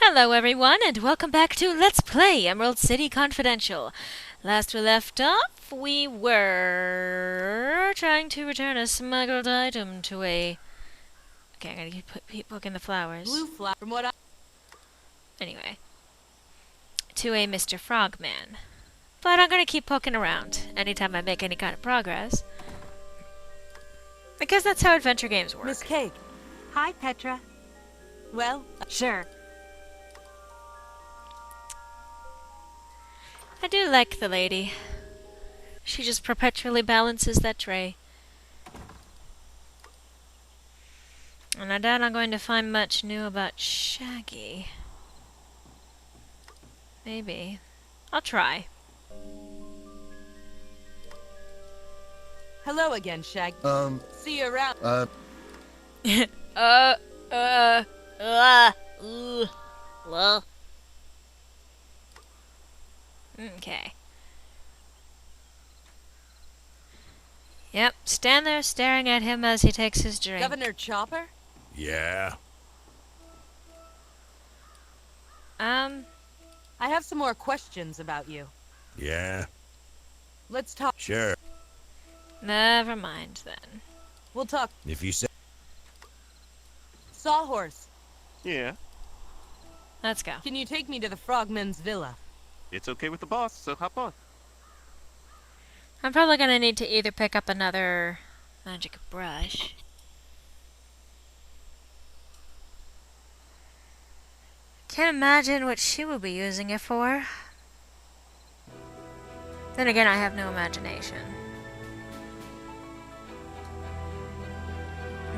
Hello everyone, and welcome back to Let's Play Emerald City Confidential. Last we left off, we were trying to return a smuggled item to a... Okay, I gotta keep poking the flowers. Blue flower, from what I... Anyway. To a Mr. Frogman. But I'm gonna keep poking around anytime I make any kind of progress. Because that's how adventure games work. Miss Cake. Hi, Petra. Well, Sure. I do like the lady. She just perpetually balances that tray. And I doubt I'm going to find much new about Shaggy. Maybe. I'll try. hello again, Shaggy. See you around. Well. Okay. Yep, stand there staring at him as he takes his drink. Governor Chopper? Yeah. I have some more questions about you. Yeah. Let's talk. Sure. Never mind then. We'll talk. If you say. Sawhorse, Yeah, Let's go. can you take me to the Frogman's villa? it's okay with the boss, so hop on. I'm probably gonna need to either pick up another magic brush. Can't imagine what she would be using it for. Then again, I have no imagination.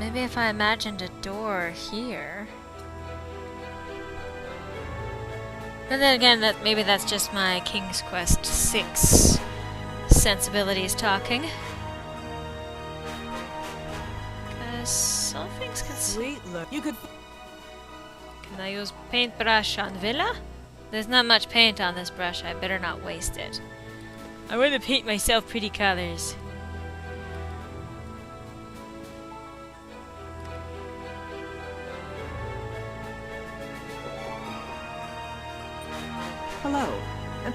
Maybe if I imagined a door here. But then again, maybe that's just my King's Quest 6 sensibilities talking. Because some things can... Sweet look. You could... Can I use paintbrush on Villa? There's not much paint on this brush, I better not waste it. I want to paint myself pretty colors. Hello.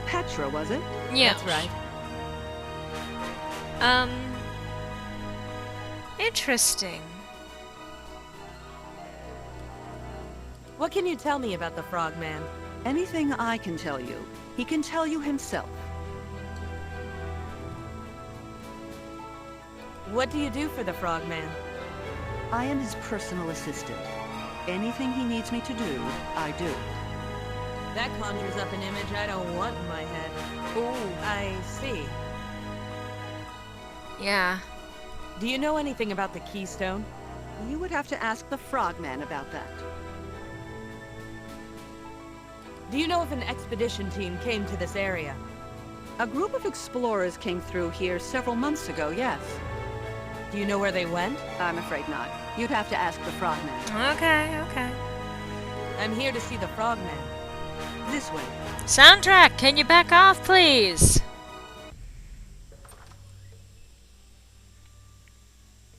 Petra, was it? Yeah. That's right. Interesting. What can you tell me about the Frogman? Anything I can tell you, he can tell you himself. What do you do for the Frogman? I am his personal assistant. Anything he needs me to do, I do. That conjures up an image I don't want in my head. Ooh, I see. Yeah. Do you know anything about the Keystone? You would have to ask the Frogman about that. Do you know if an expedition team came to this area? A group of explorers came through here several months ago, yes. Do you know where they went? I'm afraid not. You'd have to ask the Frogman. Okay. I'm here to see the Frogman. This way. Soundtrack, can you back off, please?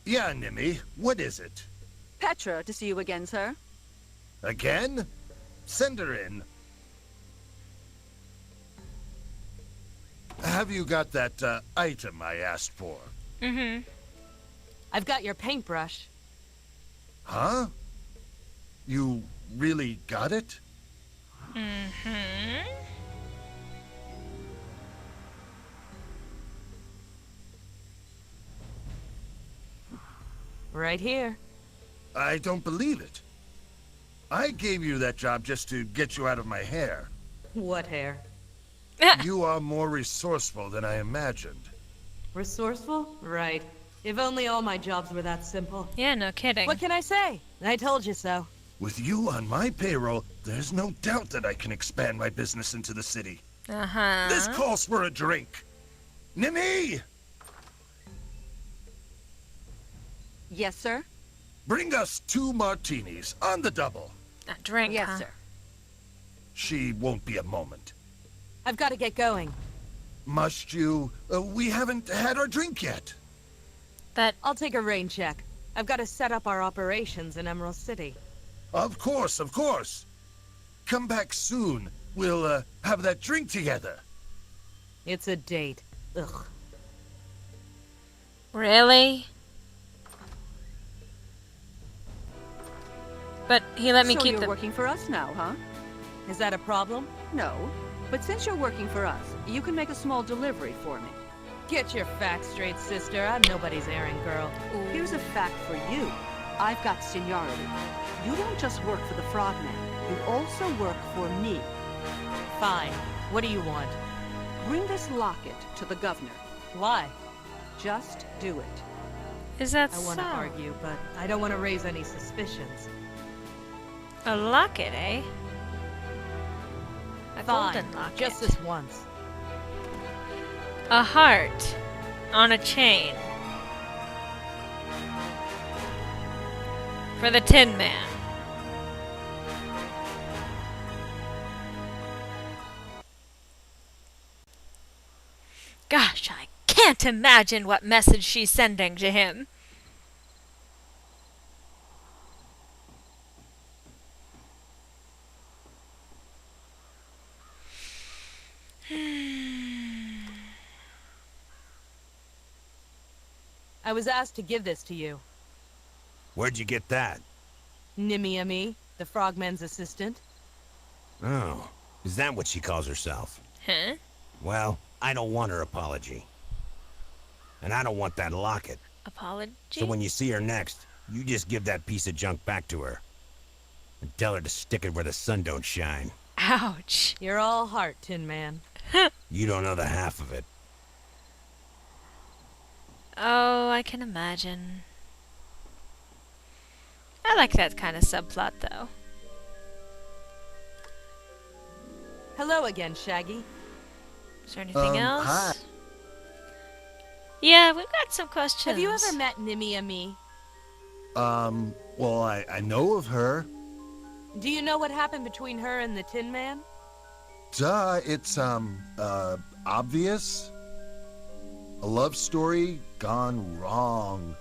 Yeah, Nimmy. What is it? Petra, to see you again, sir. Again? Send her in. Have you got that item I asked for? Mm-hmm. I've got your paintbrush. Huh? You really got it? Mm-hmm. Right here. I don't believe it. I gave you that job just to get you out of my hair. What hair? You are more resourceful than I imagined. Resourceful? Right. If only all my jobs were that simple. Yeah, no kidding. What can I say? I told you so. With you on my payroll, there's no doubt that I can expand my business into the city. Uh-huh. This calls for a drink. Nimmy! Yes, sir? Bring us 2 martinis on the double. A drink, Yes, huh? sir. She won't be a moment. I've got to get going. Must you? We haven't had our drink yet. But I'll take a rain check. I've got to set up our operations in Emerald City. Of course, of course. come back soon. We'll, have that drink together. It's a date. Ugh. Really? But he let me So keep you're the... working for us now, huh? Is that a problem? No. But since you're working for us, you can make a small delivery for me. Get your facts straight, sister. I'm nobody's errand girl. Here's a fact for you. I've got seniority. You don't just work for the Frogman. You also work for me. Fine. What do you want? Bring this locket to the governor. Why? Just do it. Is that I so? want to argue, but I don't want to raise any suspicions. A locket, eh? A Fine. golden locket. Just this once. A heart on a chain. For the Tin Man. Gosh, I can't imagine what message she's sending to him. I was asked to give this to you. Where'd you get that? Nimmy, the Frogman's assistant. Oh, is that what she calls herself? Huh? Well, I don't want her apology. And I don't want that locket. Apology? So when you see her next, you just give that piece of junk back to her. And tell her to stick it where the sun don't shine. Ouch. You're all heart, Tin Man. You don't know the half of it. Oh, I can imagine. I like that kind of subplot, though. Hello again, Shaggy. Is there anything else? Hi. Yeah, we've got some questions. Have you ever met Nimmy? Well, I know of her. Do you know what happened between her and the Tin Man? Duh, it's, obvious. A love story gone wrong.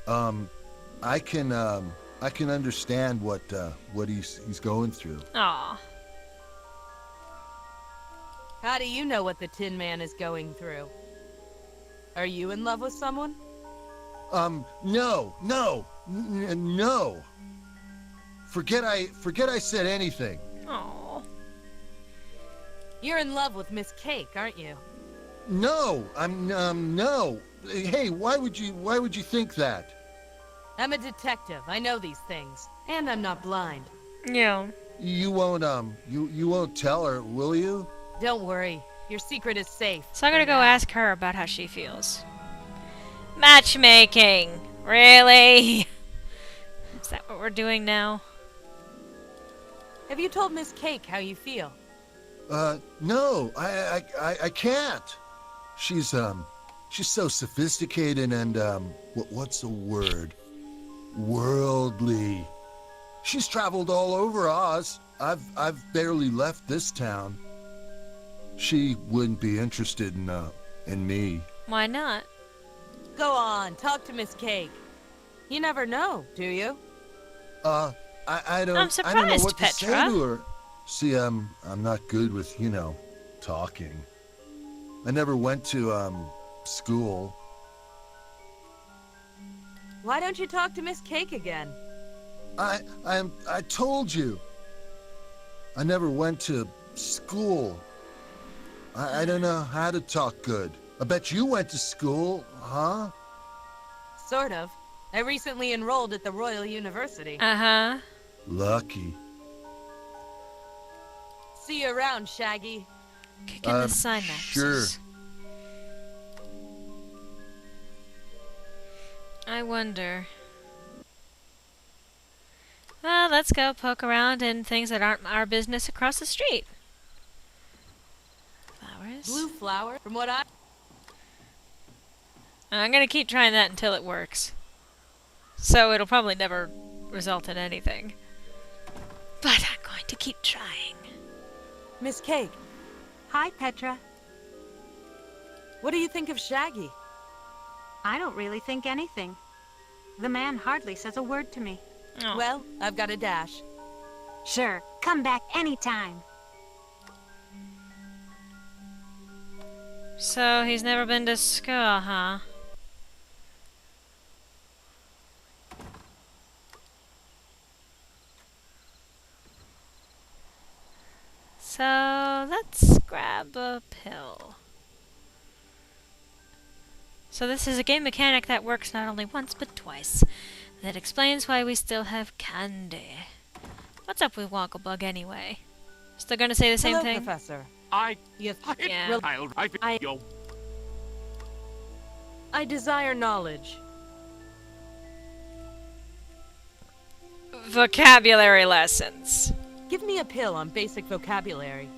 I can understand what he's going through. Aw. How do you know what the Tin Man is going through? Are you in love with someone? No. Forget I said anything. Aw. You're in love with Miss Cake, aren't you? No, no. Hey, why would you think that? I'm a detective. I know these things. And I'm not blind. Yeah. You won't tell her, will you? Don't worry. Your secret is safe. So I'm gonna for go now. ask her about how she feels. Matchmaking! Really? Is that what we're doing now? Have you told Miss Cake how you feel? No, I can't. She's so sophisticated and, what's the word? Worldly. She's traveled all over Oz. I've barely left this town. She wouldn't be interested in me. Why not? Go on, talk to Miss Cake. You never know, do you? I don't. I'm I don't know surprised, what to say Petra. to her. See, I'm not good with talking. I never went to school. Why don't you talk to Miss Cake again? I told you. I never went to school. I don't know how to talk good. I bet you went to school, huh? Sort of. I recently enrolled at the Royal University. Uh-huh. Lucky. See you around, Shaggy. Kicking the synapses. Sure. I wonder. Well, let's go poke around in things that aren't our business across the street. Flowers. Blue flower, from what I'm gonna keep trying that until it works. So it'll probably never result in anything. But I'm going to keep trying. Miss Cake, Hi, Petra. what do you think of Shaggy? I don't really think anything. The man hardly says a word to me. Oh. Well, I've got a dash. Sure, come back anytime. So, he's never been to school, huh? So, let's grab a pill. So this is a game mechanic that works not only once, but twice. That explains why we still have candy. What's up with Wonklebug anyway? Still gonna say the same Hello, thing? Professor. Yes, Yeah. I desire knowledge. Vocabulary lessons. Give me a pill on basic vocabulary.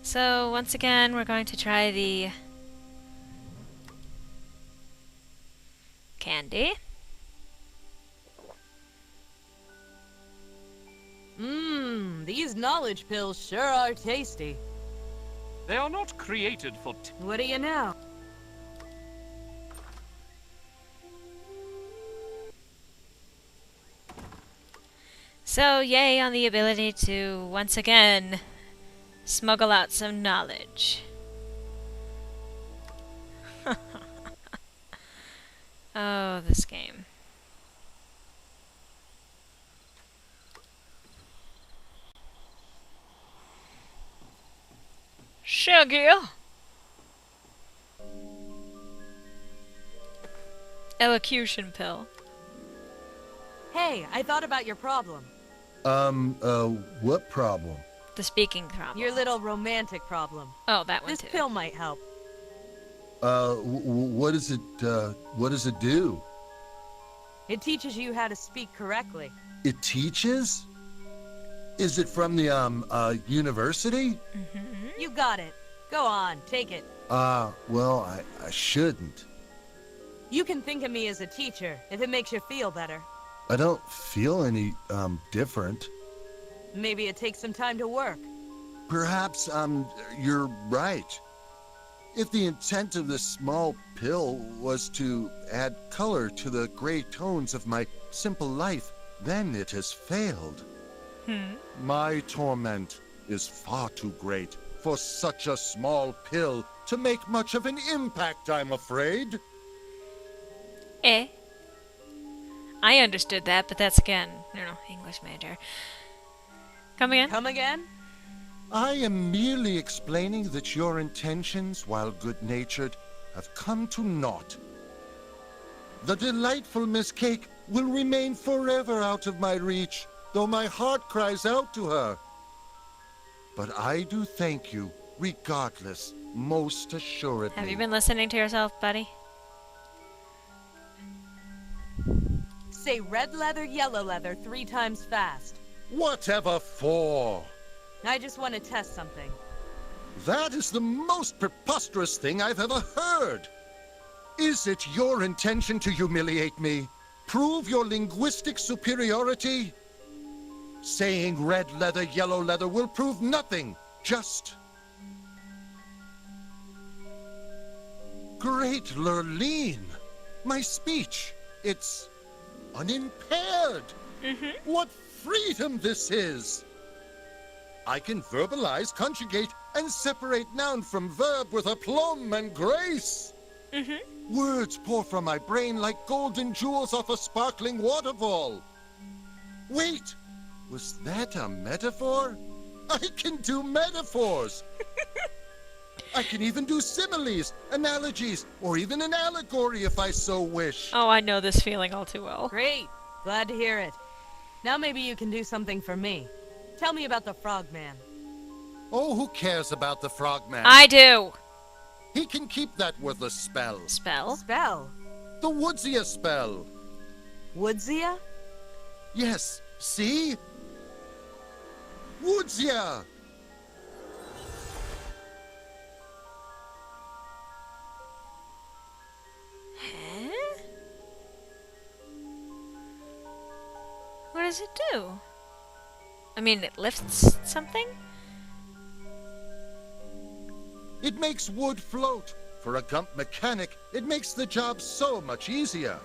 So, once again, we're going to try the candy. Mmm, these knowledge pills sure are tasty. They are not created for What do you know? So, yay on the ability to, once again, smuggle out some knowledge. Oh, this game. Shaggy! Elocution pill. Hey, I thought about your problem. What problem? The speaking problem. Your little romantic problem. Oh, that one This too. pill might help. What does it do? It teaches you how to speak correctly. It teaches? Is it from the, university? You got it. Go on, take it. Well, I shouldn't. You can think of me as a teacher, if it makes you feel better. I don't feel any, different. Maybe it takes some time to work. Perhaps, you're right. If the intent of this small pill was to add color to the gray tones of my simple life, then it has failed. My torment is far too great for such a small pill to make much of an impact, I'm afraid. Eh? I understood that, but that's again, English major. Come again? Come again? I am merely explaining that your intentions, while good-natured, have come to naught. The delightful Miss Cake will remain forever out of my reach, though my heart cries out to her. But I do thank you, regardless, most assuredly. Have you been listening to yourself, buddy? Say red leather, yellow leather 3 times fast. Whatever for? I just want to test something. That is the most preposterous thing I've ever heard. Is it your intention to humiliate me? Prove your linguistic superiority? Saying red leather, yellow leather will prove nothing. Just... Great Lurleen! My speech, it's unimpaired. What freedom this is! I can verbalize, conjugate, and separate noun from verb with aplomb and grace. Words pour from my brain like golden jewels off a sparkling waterfall. Wait, was that a metaphor? I can do metaphors. I can even do similes, analogies, or even an allegory if I so wish. Oh, I know this feeling all too well. Great. Glad to hear it. Now maybe you can do something for me. Tell me about the Frogman. Oh, who cares about the Frogman? I do! He can keep that worthless spell. Spell? Spell? The Woodsia spell. Woodsia? Yes, see? Woodsia! Huh? What does it do? I mean, it lifts something? It makes wood float. For a gump mechanic, it makes the job so much easier.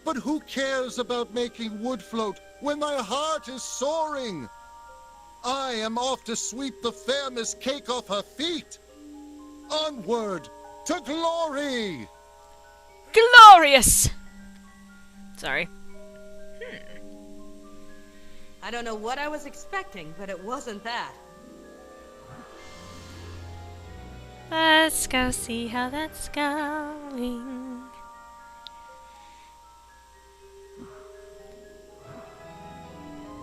But who cares about making wood float when my heart is soaring? I am off to sweep the fair Miss Cake off her feet. Onward to glory! Glorious! Sorry. I don't know what I was expecting, but it wasn't that. Let's go see how that's going.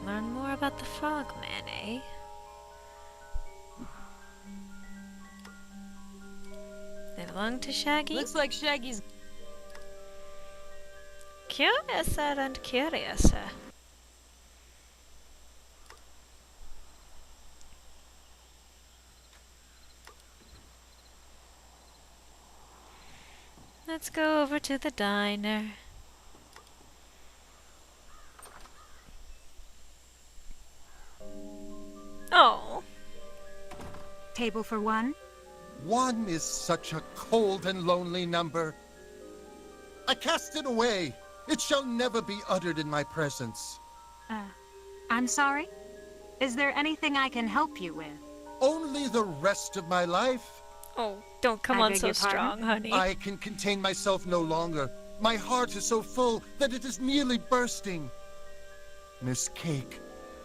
Learn more about the Frogman, eh? They belong to Shaggy? Looks like Shaggy's... Curiouser and curiouser. Let's go over to the diner. Oh. Table for one? One is such a cold and lonely number. I cast it away. It shall never be uttered in my presence. I'm sorry? Is there anything I can help you with? Only the rest of my life. Oh, don't come I on beg so your pardon? strong, honey. I can contain myself no longer. My heart is so full that it is nearly bursting. Miss Cake,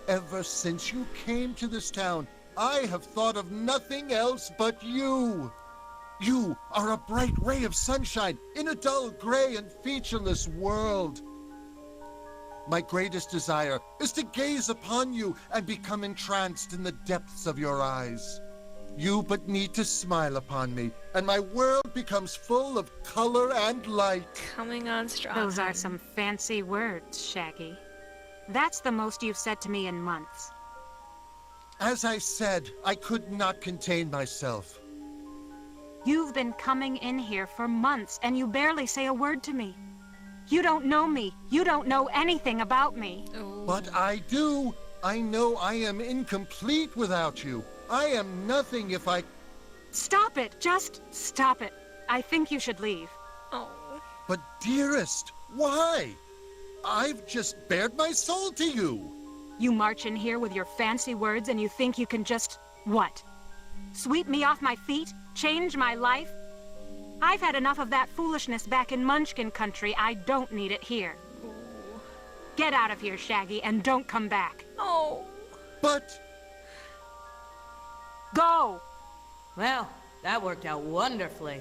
ever since you came to this town, I have thought of nothing else but you. You are a bright ray of sunshine in a dull, gray, and featureless world. My greatest desire is to gaze upon you and become entranced in the depths of your eyes. You but need to smile upon me, and my world becomes full of color and light. Coming on strong. Those are hun. some fancy words, Shaggy. That's the most you've said to me in months. As I said, I could not contain myself. You've been coming in here for months, and you barely say a word to me. You don't know me. You don't know anything about me. Ooh. But I do. I know I am incomplete without you. I am nothing if I... Stop it! Just stop it. I think you should leave. Oh. But dearest, why? I've just bared my soul to you. You march in here with your fancy words and you think you can just... what? Sweep me off my feet? Change my life? I've had enough of that foolishness back in Munchkin country. I don't need it here. Ooh. Get out of here, Shaggy, and don't come back. Oh. But... Go! Well, that worked out wonderfully.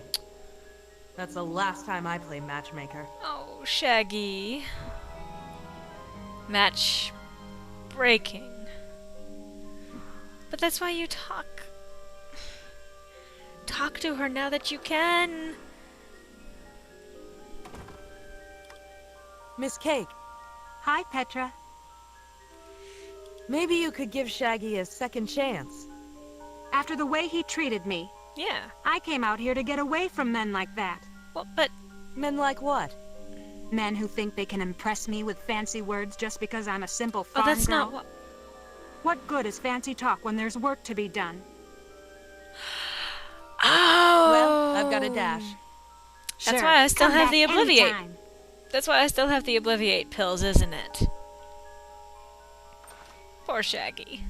That's the last time I play Matchmaker. Oh, Shaggy. Match breaking. But that's why you talk. Talk to her now that you can. Miss Cake, Hi, Petra. maybe you could give Shaggy a second chance. After the way he treated me, Yeah. I came out here to get away from men like that. Well, but Men like what? Men who think they can impress me with fancy words just because I'm a simple farm that's girl. not what. What good is fancy talk when there's work to be done? Oh. Well, I've got a dash. That's Sure, why I still come have back the Obliviate. anytime. That's why I still have the Obliviate pills, isn't it? Poor Shaggy.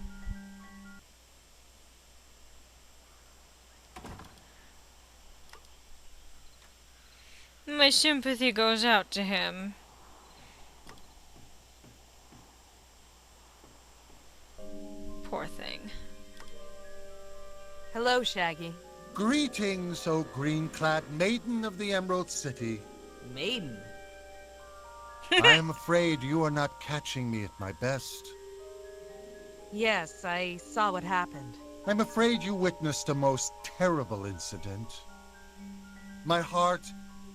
My sympathy goes out to him. Poor thing. Hello, Shaggy. Greetings, O green-clad maiden of the Emerald City. Maiden. I am afraid you are not catching me at my best. Yes, I saw what happened. I'm afraid you witnessed a most terrible incident. My heart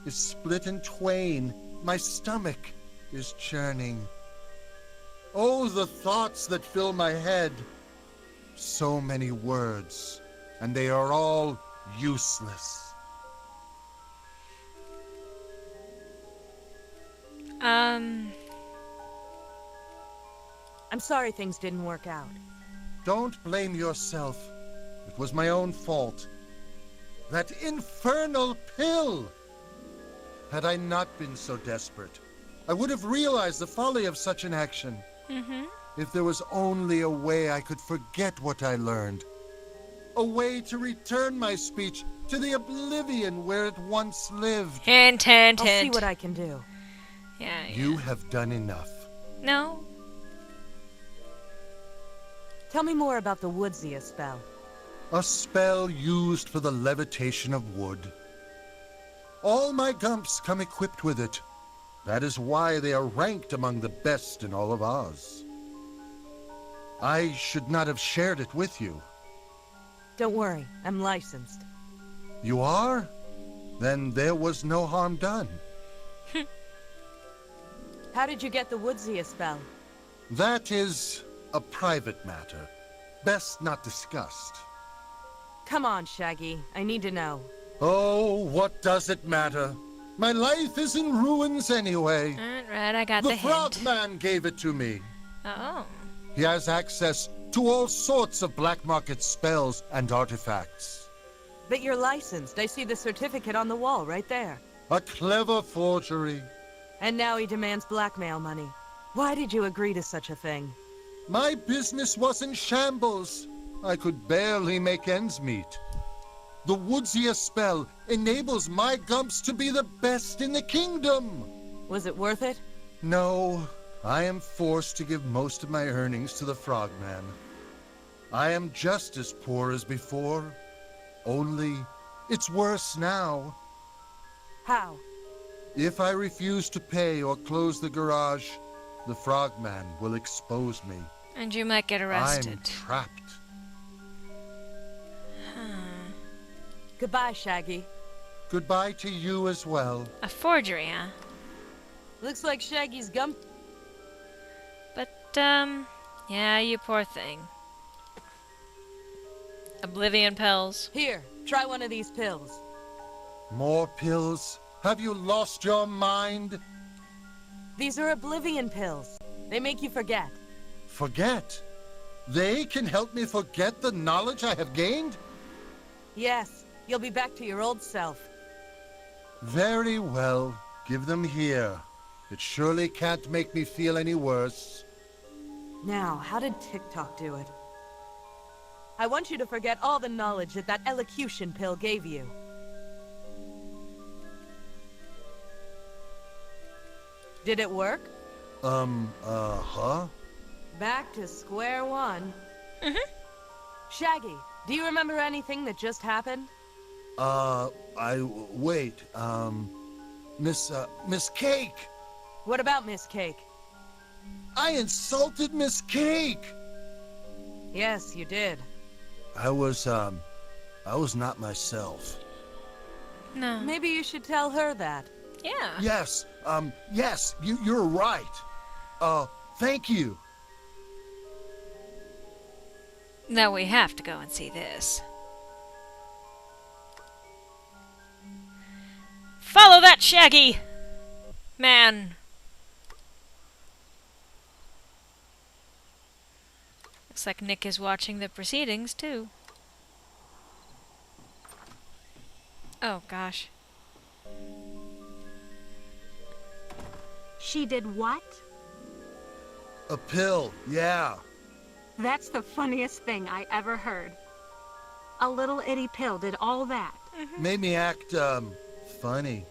is split in twain. My stomach is churning. Oh, the thoughts that fill my head. So many words, and they are all useless. I'm sorry things didn't work out. Don't blame yourself. It was my own fault. That infernal pill! Had I not been so desperate, I would have realized the folly of such an action. If there was only a way I could forget what I learned. A way to return my speech to the oblivion where it once lived. Hint, hint, I'll see hint. what I can do. Yeah, You have done enough. No. Tell me more about the Woodsia spell. A spell used for the levitation of wood. All my gumps come equipped with it. That is why they are ranked among the best in all of Oz. I should not have shared it with you. Don't worry, I'm licensed. You are? Then there was no harm done. How did you get the Woodsia spell? That is a private matter. Best not discussed. Come on, Shaggy. I need to know. Oh, what does it matter? My life is in ruins anyway. Alright, I got the The hint. Frogman gave it to me. Oh. He has access to all sorts of black market spells and artifacts. But you're licensed. I see the certificate on the wall right there. A clever forgery. And now he demands blackmail money. Why did you agree to such a thing? My business was in shambles. I could barely make ends meet. The Woodsia spell enables my gumps to be the best in the kingdom. Was it worth it? No, I am forced to give most of my earnings to the Frogman. I am just as poor as before. Only, it's worse now. How? If I refuse to pay or close the garage, the Frogman will expose me. And you might get arrested. I'm trapped. Goodbye, Shaggy. Goodbye to you as well. A forgery, huh? Looks like Shaggy's gum. But, yeah, you poor thing. Oblivion pills. Here, try one of these pills. More pills? Have you lost your mind? These are Oblivion pills. They make you forget. Forget? They can help me forget the knowledge I have gained? Yes, you'll be back to your old self. Very well. Give them here. It surely can't make me feel any worse. Now, how did TikTok do it? I want you to forget all the knowledge that elocution pill gave you. Did it work? Huh? Back to square one. Shaggy, do you remember anything that just happened? Wait, Miss Cake! What about Miss Cake? I insulted Miss Cake! Yes, you did. I was not myself. No. Maybe you should tell her that. Yeah. Yes, you're right. Thank you. Now we have to go and see this. Follow that Shaggy! Man. Looks like Nick is watching the proceedings, too. Oh, gosh. She did what? A pill, yeah. That's the funniest thing I ever heard. A little itty pill did all that. Made me act, funny.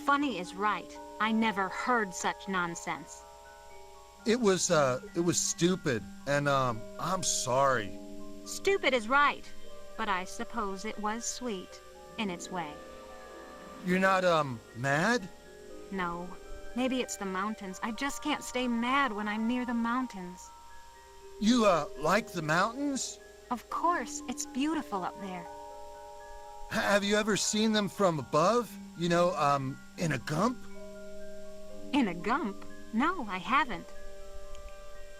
Funny is right. I never heard such nonsense. It was stupid, and, I'm sorry. Stupid is right, but I suppose it was sweet, in its way. You're not, mad? No, maybe it's the mountains. I just can't stay mad when I'm near the mountains. You, like the mountains? Of course, it's beautiful up there. Have you ever seen them from above? You know, in a gump? In a gump? No, I haven't.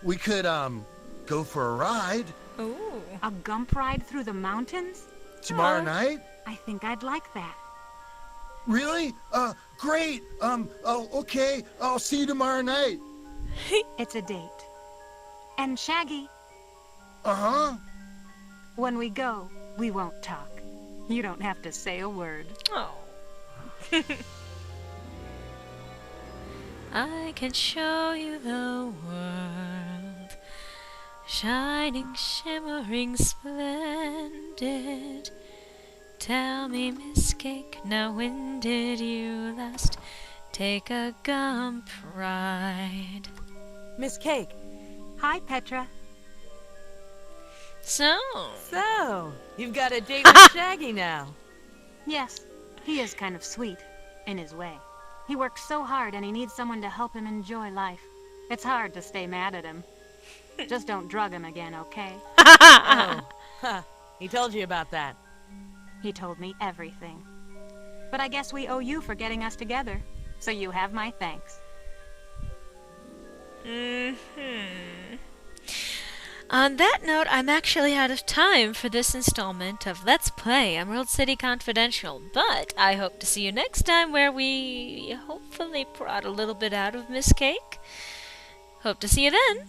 We could, go for a ride Ooh. A gump ride through the mountains? tomorrow night? I think I'd like that. Really? Great. Okay. I'll see you tomorrow night. It's a date. And Shaggy, Uh-huh. when we go, we won't talk. You don't have to say a word. Oh. I can show you the world, shining, shimmering, splendid. Tell me, Miss Cake, now when did you last take a gum ride? Miss Cake, Hi, Petra. So, you've got a date with Shaggy now. Yes, he is kind of sweet, in his way. He works so hard and he needs someone to help him enjoy life. It's hard to stay mad at him. Just don't drug him again, okay? Oh, huh. He told you about that. He told me everything. But I guess we owe you for getting us together. So you have my thanks. On that note, I'm actually out of time for this installment of Let's Play Emerald City Confidential, but I hope to see you next time where we hopefully prod a little bit out of Miss Cake. Hope to see you then.